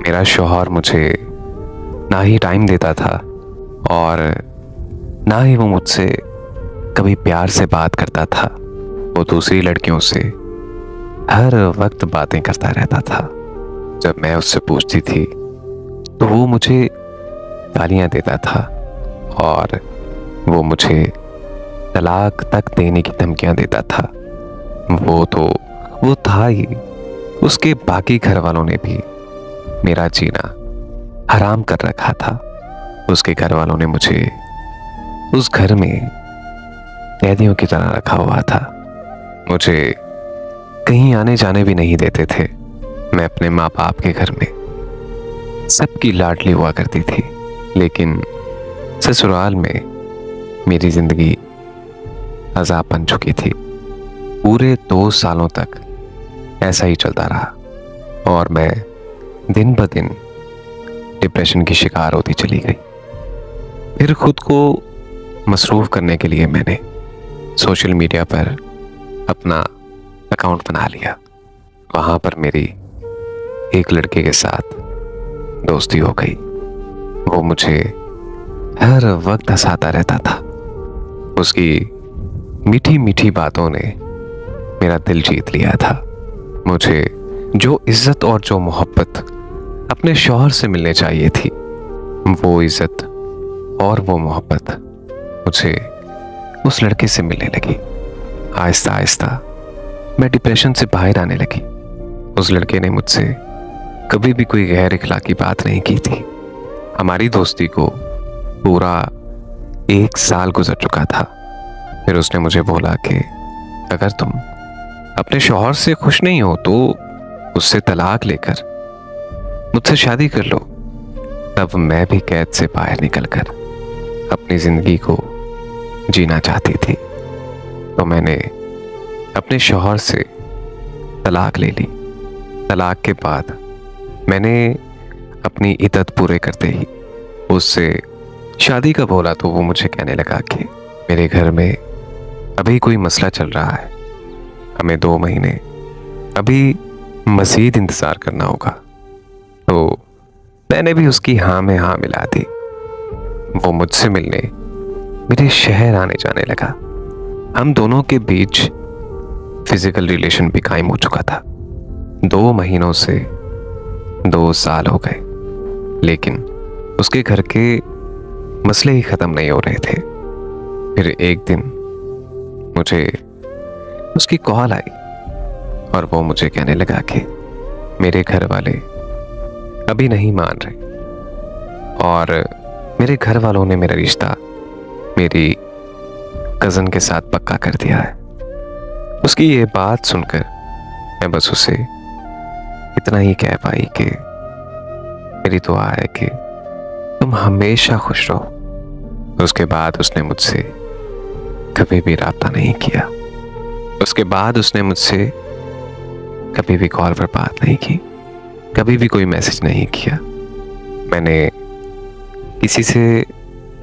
मेरा शौहर मुझे ना ही टाइम देता था और ना ही वो मुझसे कभी प्यार से बात करता था। वो दूसरी लड़कियों से हर वक्त बातें करता रहता था। जब मैं उससे पूछती थी तो वो मुझे गालियां देता था और वो मुझे तलाक तक देने की धमकियां देता था। वो था ही। उसके बाकी घर वालों ने भी मेरा जीना हराम कर रखा था। उसके घर वालों ने मुझे उस घर में कैदियों की तरह रखा हुआ था। मुझे कहीं आने जाने भी नहीं देते थे। मैं अपने माँ बाप के घर में सबकी लाडली हुआ करती थी, लेकिन ससुराल में मेरी जिंदगी अजाब बन चुकी थी। पूरे 2 सालों तक ऐसा ही चलता रहा और मैं दिन ब दिन डिप्रेशन की शिकार होती चली गई। फिर खुद को मसरूफ करने के लिए मैंने सोशल मीडिया पर अपना अकाउंट बना लिया। वहां पर मेरी एक लड़के के साथ दोस्ती हो गई। वो मुझे हर वक्त हंसाता रहता था। उसकी मीठी मीठी बातों ने मेरा दिल जीत लिया था। मुझे जो इज्जत और जो मोहब्बत अपने शौहर से मिलने चाहिए थी, वो इज्जत और वो मोहब्बत मुझे उस लड़के से मिलने लगी। आहिस्ता आहिस्ता मैं डिप्रेशन से बाहर आने लगी। उस लड़के ने मुझसे कभी भी कोई गैर इखलाकी बात नहीं की थी। हमारी दोस्ती को पूरा 1 साल गुजर चुका था। फिर उसने मुझे बोला कि अगर तुम अपने शौहर से खुश नहीं हो तो उससे तलाक लेकर मुझसे शादी कर लो। तब मैं भी कैद से बाहर निकलकर अपनी जिंदगी को जीना चाहती थी। तो मैंने अपने शौहर से तलाक ले ली। तलाक के बाद मैंने अपनी इद्दत पूरे करते ही उससे शादी का बोला तो वो मुझे कहने लगा कि मेरे घर में अभी कोई मसला चल रहा है, हमें 2 महीने अभी मज़ीद इंतज़ार करना होगा। तो मैंने भी उसकी हाँ में हाँ मिला दी। वो मुझसे मिलने मेरे शहर आने जाने लगा। हम दोनों के बीच फिजिकल रिलेशन भी कायम हो चुका था। 2 महीनों से 2 साल हो गए, लेकिन उसके घर के मसले ही ख़त्म नहीं हो रहे थे। फिर एक दिन मुझे उसकी कॉल आई और वो मुझे कहने लगा कि मेरे घर वाले अभी नहीं मान रहे और मेरे घर वालों ने मेरा रिश्ता मेरी कज़न के साथ पक्का कर दिया है। उसकी ये बात सुनकर मैं बस उसे इतना ही कह पाई कि मेरी दुआ है कि तुम हमेशा खुश रहो। उसके बाद उसने मुझसे कभी भी राब्ता नहीं किया। उसके बाद उसने मुझसे कभी भी कॉल पर बात नहीं की, कभी भी कोई मैसेज नहीं किया। मैंने किसी से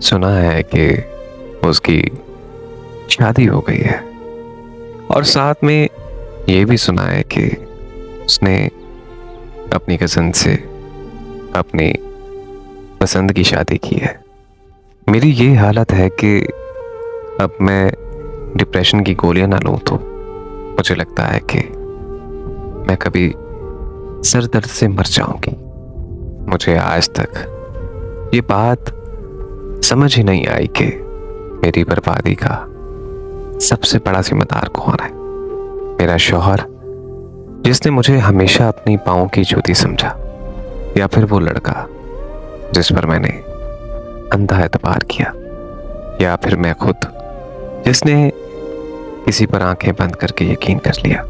सुना है कि उसकी शादी हो गई है और साथ में ये भी सुना है कि उसने अपनी कज़न से अपनी पसंद की शादी की है। मेरी ये हालत है कि अब मैं डिप्रेशन की गोलियां ना लूं तो मुझे लगता है कि मैं कभी सर दर्द से मर जाऊंगी। मुझे आज तक ये बात समझ ही नहीं आई कि मेरी बर्बादी का सबसे बड़ा जिम्मेदार कौन है। मेरा शौहर जिसने मुझे हमेशा अपनी पाँव की जूती समझा, या फिर वो लड़का जिस पर मैंने अंधा एतबार किया, या फिर मैं खुद जिसने किसी पर आंखें बंद करके यकीन कर लिया।